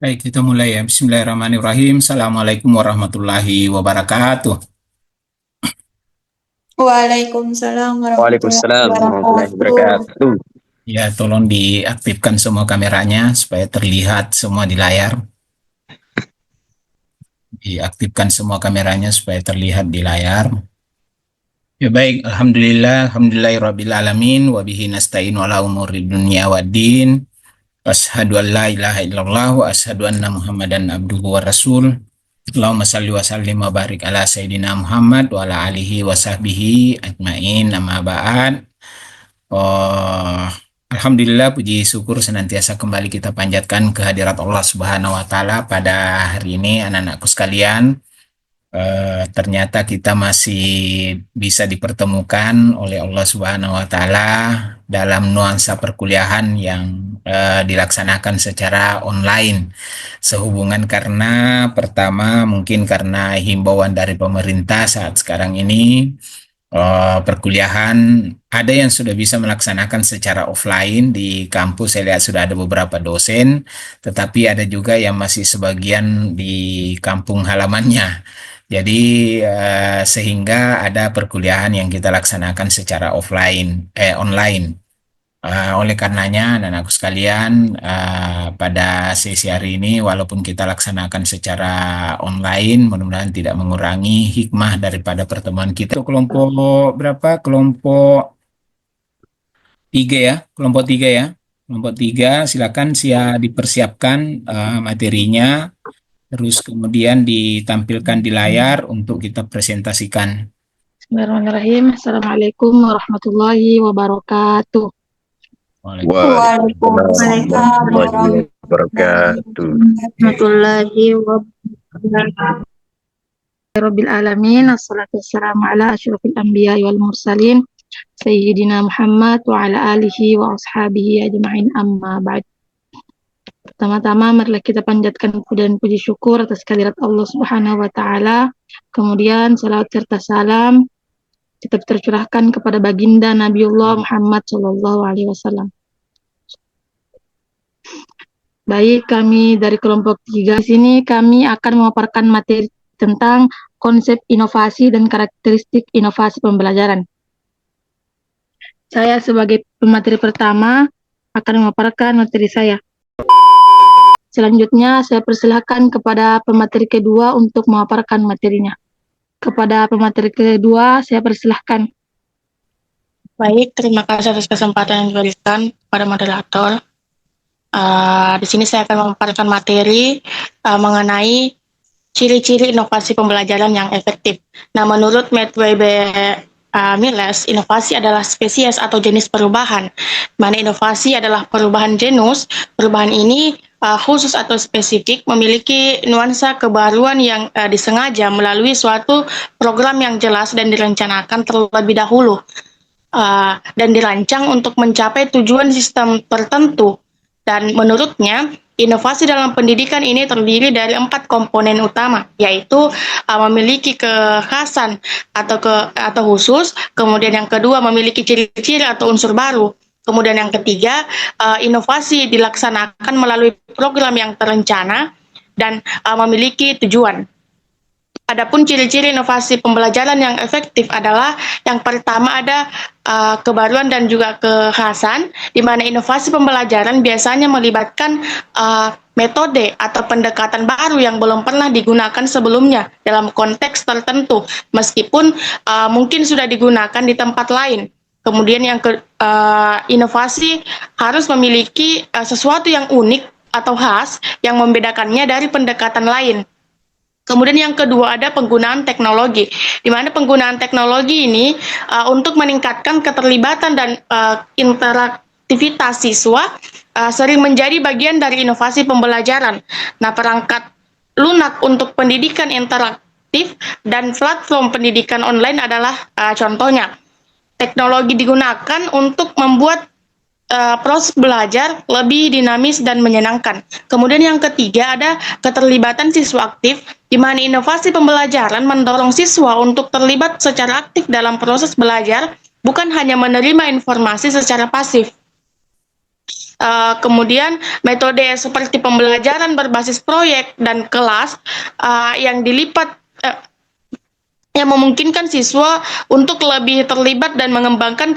Baik, kita mulai ya. Bismillahirrahmanirrahim. Assalamualaikum warahmatullahi wabarakatuh. Waalaikumsalam warahmatullahi Waalaikumsalam warahmatullahi wabarakatuh. wabarakatuh. Ya, tolong diaktifkan semua kameranya supaya terlihat semua di layar. Diaktifkan semua kameranya supaya terlihat di layar. Ya baik, alhamdulillahirabbil alamin wa bihi nasta'inu ala umuri dunya waddin. Asyhadu an la ilaha illallah wa asyhadu anna Muhammadan abduhu wa rasul. Allahumma salli wa sallim wa barik ala sayyidina Muhammad wa ala alihi wa sahbihi ajmain amma ba'd. Oh, Alhamdulillah puji syukur senantiasa kembali kita panjatkan kehadirat Allah Subhanahu wa taala pada hari ini anak-anakku sekalian. Ternyata kita masih bisa dipertemukan oleh Allah Subhanahu wa taala dalam nuansa perkuliahan yang dilaksanakan secara online. Sehubungan karena pertama mungkin karena himbauan dari pemerintah saat sekarang ini perkuliahan ada yang sudah bisa melaksanakan secara offline di kampus. Saya lihat sudah ada beberapa dosen, tetapi ada juga yang masih sebagian di kampung halamannya. Jadi sehingga ada perkuliahan yang kita laksanakan secara online. Oleh karenanya, anak-anakku sekalian, pada sesi hari ini, walaupun kita laksanakan secara online, mudah-mudahan tidak mengurangi hikmah daripada pertemuan kita. Kelompok berapa? Kelompok tiga ya, kelompok tiga ya. Kelompok tiga, silakan dipersiapkan materinya, terus kemudian ditampilkan di layar untuk kita presentasikan. Bismillahirrahmanirrahim. Assalamualaikum warahmatullahi wabarakatuh. Waalaikumsalam Warahmatullahi wabarakatuh. Warahmatullahi wabarakatuh. Rabbil alamin. Assalatu wassalamu ala asyrafil anbiya wal mursalin. Sayyidina Muhammad wa ala alihi wa ashabihi ajma'in amma ba'd. Pertama-tama marilah kita panjatkan puja dan puji syukur atas kehadirat Allah Subhanahu wa taala. Kemudian salawat serta salam kita tercurahkan kepada baginda Nabiullah Muhammad sallallahu alaihi wasallam. Baik, kami dari kelompok 3 di sini kami akan memaparkan materi tentang konsep inovasi dan karakteristik inovasi pembelajaran. Saya sebagai pemateri pertama akan memaparkan materi saya. Selanjutnya saya persilahkan kepada pemateri kedua untuk memaparkan materinya. Kepada pemateri kedua saya persilahkan. Baik, terima kasih atas kesempatan yang diberikan kepada moderator. Di sini saya akan memaparkan materi mengenai ciri-ciri inovasi pembelajaran yang efektif. Nah, menurut Medway Miles, inovasi adalah spesies atau jenis perubahan. Mana inovasi adalah perubahan genus. Perubahan ini khusus atau spesifik memiliki nuansa kebaruan yang disengaja melalui suatu program yang jelas dan direncanakan terlebih dahulu dan dirancang untuk mencapai tujuan sistem tertentu. Dan menurutnya, inovasi dalam pendidikan ini terdiri dari 4 komponen utama, yaitu memiliki kekhasan atau khusus, kemudian yang kedua memiliki ciri-ciri atau unsur baru, kemudian yang ketiga inovasi dilaksanakan melalui program yang terencana dan memiliki tujuan. Adapun ciri-ciri inovasi pembelajaran yang efektif adalah yang pertama ada kebaruan dan juga kekhasan, di mana inovasi pembelajaran biasanya melibatkan metode atau pendekatan baru yang belum pernah digunakan sebelumnya dalam konteks tertentu, meskipun mungkin sudah digunakan di tempat lain. Kemudian yang inovasi harus memiliki sesuatu yang unik atau khas yang membedakannya dari pendekatan lain. Kemudian yang kedua ada penggunaan teknologi, di mana penggunaan teknologi ini untuk meningkatkan keterlibatan dan interaktivitas siswa sering menjadi bagian dari inovasi pembelajaran. Nah, perangkat lunak untuk pendidikan interaktif dan platform pendidikan online adalah contohnya. Teknologi digunakan untuk membuat proses belajar lebih dinamis dan menyenangkan. Kemudian yang ketiga ada keterlibatan siswa aktif, di mana inovasi pembelajaran mendorong siswa untuk terlibat secara aktif dalam proses belajar, bukan hanya menerima informasi secara pasif. Kemudian metode seperti pembelajaran berbasis proyek dan kelas yang dilipat yang memungkinkan siswa untuk lebih terlibat dan mengembangkan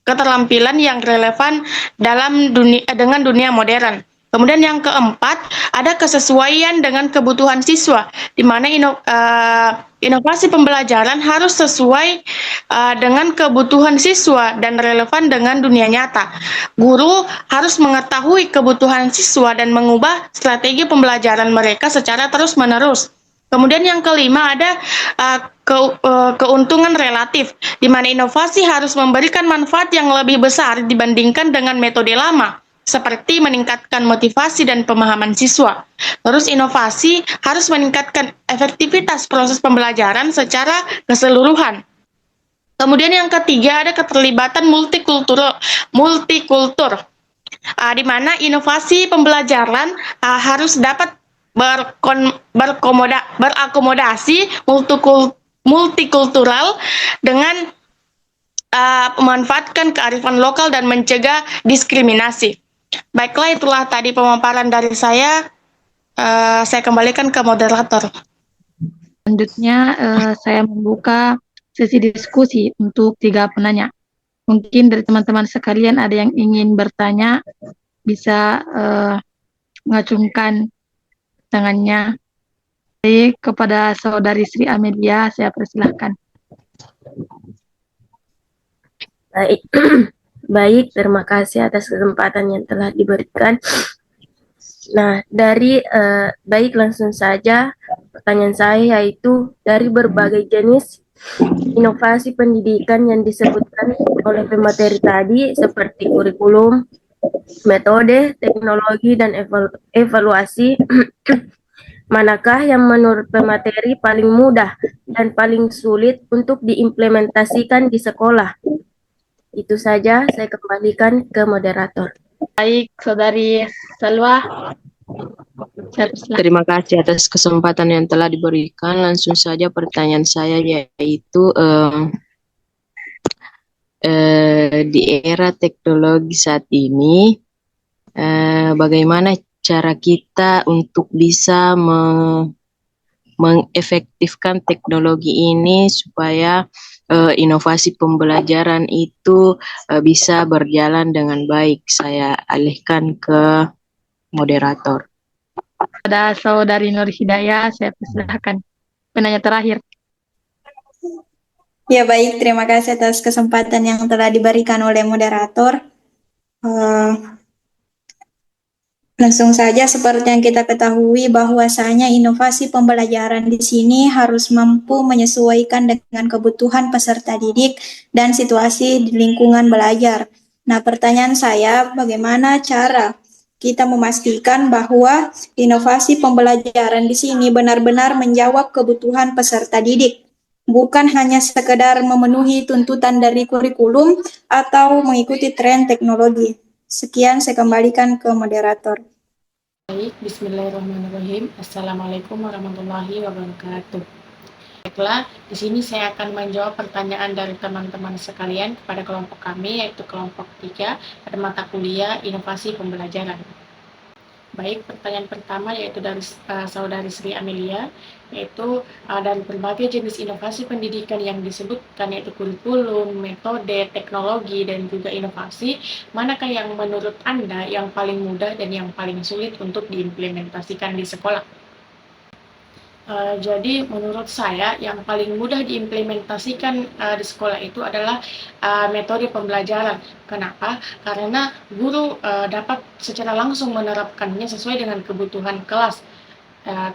keterampilan yang relevan dengan dunia modern. Kemudian yang keempat, ada kesesuaian dengan kebutuhan siswa, di mana inovasi pembelajaran harus sesuai dengan kebutuhan siswa dan relevan dengan dunia nyata. Guru harus mengetahui kebutuhan siswa dan mengubah strategi pembelajaran mereka secara terus-menerus. Kemudian yang kelima ada keuntungan relatif, di mana inovasi harus memberikan manfaat yang lebih besar dibandingkan dengan metode lama, seperti meningkatkan motivasi dan pemahaman siswa. Terus inovasi harus meningkatkan efektivitas proses pembelajaran secara keseluruhan. Kemudian yang ketiga ada keterlibatan multikultur, di mana inovasi pembelajaran harus dapat berakomodasi multikultural dengan memanfaatkan kearifan lokal dan mencegah diskriminasi. Baiklah, itulah tadi pemaparan dari saya. Saya kembalikan ke moderator. Selanjutnya saya membuka sesi diskusi untuk 3 penanya. Mungkin dari teman-teman sekalian ada yang ingin bertanya, bisa mengacungkan tangannya. Baik, kepada Saudari Sri Amelia, saya persilahkan. Baik, baik, terima kasih atas kesempatan yang telah diberikan. Nah, baik langsung saja pertanyaan saya, yaitu dari berbagai jenis inovasi pendidikan yang disebutkan oleh pemateri tadi seperti kurikulum, metode, teknologi, dan evaluasi, manakah yang menurut pemateri paling mudah dan paling sulit untuk diimplementasikan di sekolah? Itu saja, saya kembalikan ke moderator. Baik, Saudari Salwa. Terima kasih atas kesempatan yang telah diberikan. Langsung saja pertanyaan saya, yaitu di era teknologi saat ini, bagaimana cara kita untuk bisa mengefektifkan teknologi ini supaya inovasi pembelajaran itu bisa berjalan dengan baik. Saya alihkan ke moderator. Pada Saudari Nur Hidayah, saya persilahkan. Penanya terakhir. Ya baik, terima kasih atas kesempatan yang telah diberikan oleh moderator. Langsung saja, seperti yang kita ketahui bahwasanya inovasi pembelajaran di sini harus mampu menyesuaikan dengan kebutuhan peserta didik dan situasi di lingkungan belajar. Nah, pertanyaan saya, bagaimana cara kita memastikan bahwa inovasi pembelajaran di sini benar-benar menjawab kebutuhan peserta didik, bukan hanya sekedar memenuhi tuntutan dari kurikulum atau mengikuti tren teknologi. Sekian, saya kembalikan ke moderator. Baik, bismillahirrahmanirrahim. Assalamualaikum warahmatullahi wabarakatuh. Baiklah, di sini saya akan menjawab pertanyaan dari teman-teman sekalian kepada kelompok kami, yaitu kelompok 3 pada mata kuliah Inovasi Pembelajaran. Baik, pertanyaan pertama yaitu dari Saudari Sri Amelia, yaitu dari berbagai jenis inovasi pendidikan yang disebutkan, yaitu kurikulum, metode, teknologi, dan juga inovasi, manakah yang menurut Anda yang paling mudah dan yang paling sulit untuk diimplementasikan di sekolah? Jadi menurut saya yang paling mudah diimplementasikan di sekolah itu adalah metode pembelajaran. Kenapa? Karena guru dapat secara langsung menerapkannya sesuai dengan kebutuhan kelas.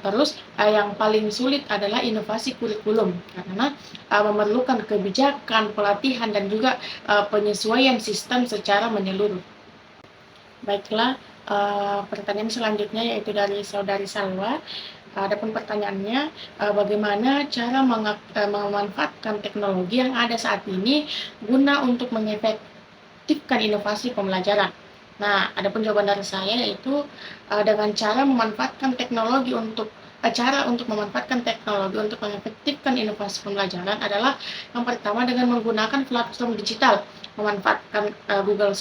Terus yang paling sulit adalah inovasi kurikulum, karena memerlukan kebijakan, pelatihan, dan juga penyesuaian sistem secara menyeluruh. Baiklah, pertanyaan selanjutnya yaitu dari Saudari Salwa. Adapun pertanyaannya, bagaimana cara memanfaatkan teknologi yang ada saat ini guna untuk mengefektifkan inovasi pembelajaran? Nah, adapun jawaban dari saya yaitu dengan cara memanfaatkan teknologi untuk memanfaatkan teknologi untuk mengefektifkan inovasi pembelajaran adalah yang pertama dengan menggunakan platform digital memanfaatkan Google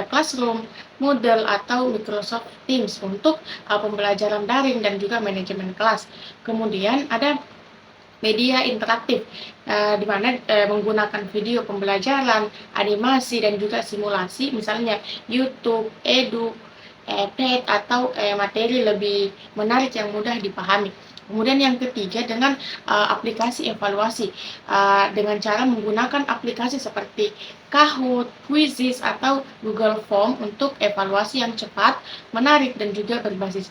Classroom, Moodle, atau Microsoft Teams untuk pembelajaran daring dan juga manajemen kelas. Kemudian ada media interaktif, di mana menggunakan video pembelajaran, animasi, dan juga simulasi, misalnya YouTube, Edu, TED, atau materi lebih menarik yang mudah dipahami. Kemudian yang ketiga dengan aplikasi evaluasi, dengan cara menggunakan aplikasi seperti Kahoot, Quizizz, atau Google Form untuk evaluasi yang cepat, menarik, dan juga berbasis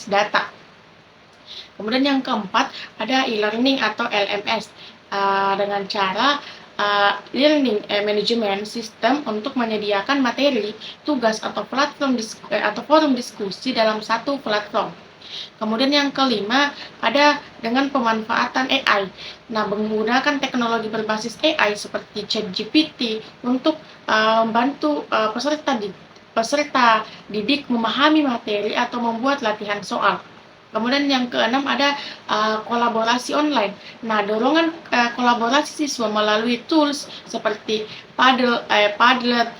data. Kemudian yang keempat ada e-learning atau LMS, dengan cara learning management system untuk menyediakan materi, tugas, atau atau forum diskusi dalam satu platform. Kemudian yang kelima ada dengan pemanfaatan AI. Nah, menggunakan teknologi berbasis AI seperti ChatGPT untuk membantu peserta didik memahami materi atau membuat latihan soal. Kemudian yang keenam ada kolaborasi online. Nah, dorongan kolaborasi siswa melalui tools seperti Padlet,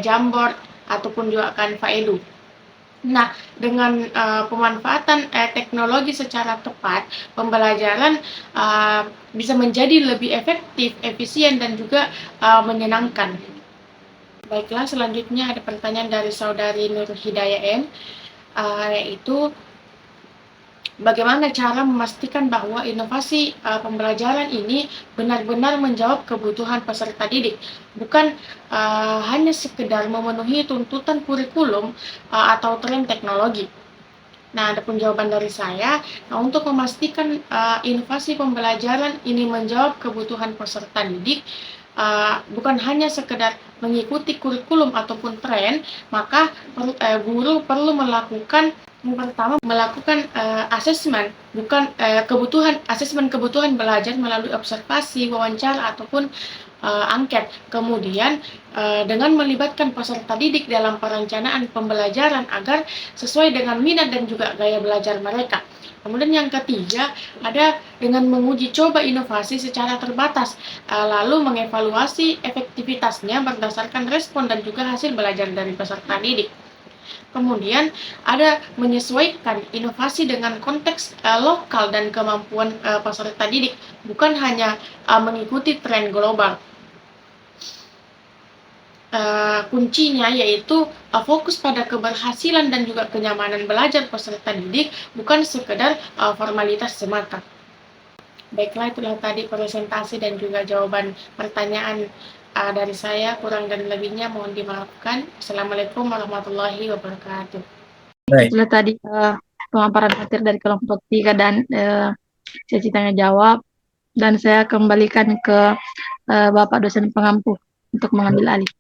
Jamboard, ataupun juga Canva Edu. Nah, dengan pemanfaatan teknologi secara tepat, pembelajaran bisa menjadi lebih efektif, efisien, dan juga menyenangkan. Baiklah, selanjutnya ada pertanyaan dari saudari Nur Hidayah M, yaitu bagaimana cara memastikan bahwa inovasi pembelajaran ini benar-benar menjawab kebutuhan peserta didik, bukan hanya sekedar memenuhi tuntutan kurikulum atau tren teknologi. Nah, ada pun jawaban dari saya. Nah, untuk memastikan inovasi pembelajaran ini menjawab kebutuhan peserta didik, bukan hanya sekedar mengikuti kurikulum ataupun tren, maka guru perlu melakukan yang pertama melakukan asesmen kebutuhan belajar melalui observasi, wawancara, ataupun angket. Kemudian dengan melibatkan peserta didik dalam perencanaan pembelajaran agar sesuai dengan minat dan juga gaya belajar mereka. Kemudian yang ketiga ada dengan menguji coba inovasi secara terbatas, lalu mengevaluasi efektivitasnya berdasarkan respon dan juga hasil belajar dari peserta didik. Kemudian ada menyesuaikan inovasi dengan konteks lokal dan kemampuan peserta didik, bukan hanya mengikuti tren global. Kuncinya yaitu fokus pada keberhasilan dan juga kenyamanan belajar peserta didik, bukan sekedar formalitas semata. Baiklah, itulah tadi presentasi dan juga jawaban pertanyaan dari saya. Kurang dan lebihnya mohon dimaafkan. Assalamualaikum warahmatullahi wabarakatuh. Baik. Itulah tadi pemaparan materi dari kelompok 3 dan sesi tanya jawab, dan saya kembalikan ke Bapak dosen pengampu untuk mengambil alih.